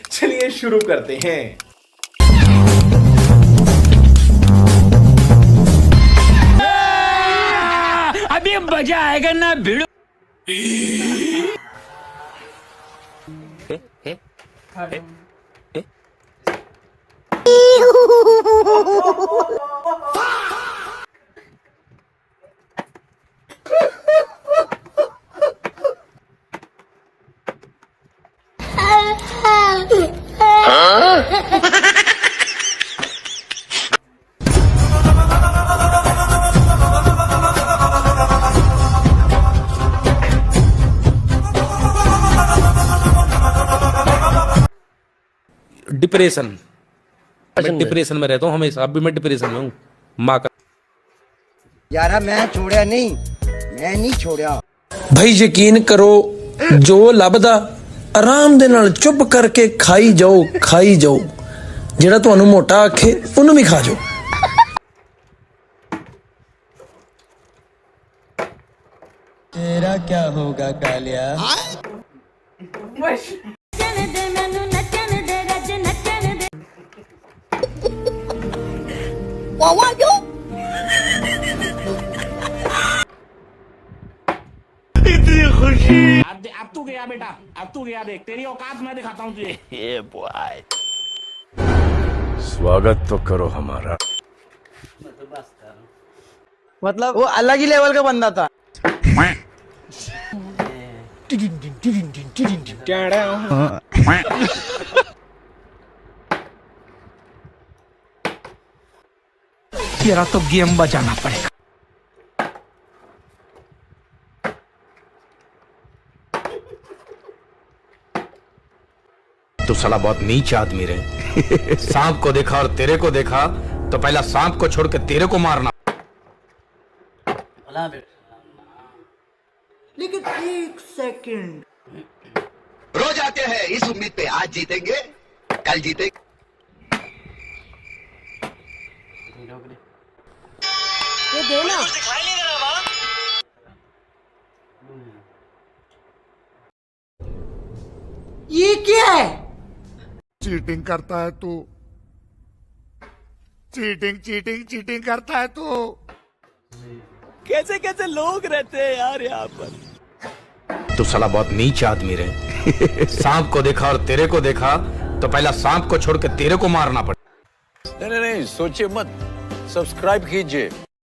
चलिए शुरू करते हैं। अभी मजा आएगा ना भिड़ो। डिप्रेशन, मैं डिप्रेशन में रहता हूँ हमेशा। अब भी मैं डिप्रेशन में हूँ। माँ का यारा मैं छोड़िया नहीं, मैं नहीं छोड़िया। भाई यकीन करो, जो ਲੱਭਦਾ ਆਰਾਮ ਦੇ ਨਾਲ ਚੁੱਪ ਕਰਕੇ ਖਾਈ ਜਾਓ। ਜਿਹੜਾ ਤੁਹਾਨੂੰ ਮੋਟਾ ਆਖੇ ਉਹਨੂੰ ਵੀ ਖਾ ਜਾਓ। तेरा क्या होगा कालिया? अब तू गया बेटा, अब तू गया। देख तेरी औकात मैं दिखाता हूँ तुझे। स्वागत तो करो हमारा। मतलब वो अलग ही लेवल का बंदा था। तेरा तो गेम बजाना पड़ेगा। तू साला बहुत नीच आदमी रहे। सांप को देखा और तेरे को देखा तो पहला सांप को छोड़ के तेरे को मारना। लेकिन एक सेकंड, रोज आते हैं इस उम्मीद पे आज जीतेंगे कल जीतेंगे। ये देना ये क्या है? चीटिंग करता है तू, चीटिंग करता है तू। कैसे कैसे लोग रहते हैं यार यहाँ पर। तू साला बहुत नीच आदमी रहे। सांप को देखा और तेरे को देखा तो पहला सांप को छोड़ के तेरे को मारना पड़ा। नहीं, सोचिए मत, सब्सक्राइब कीजिए।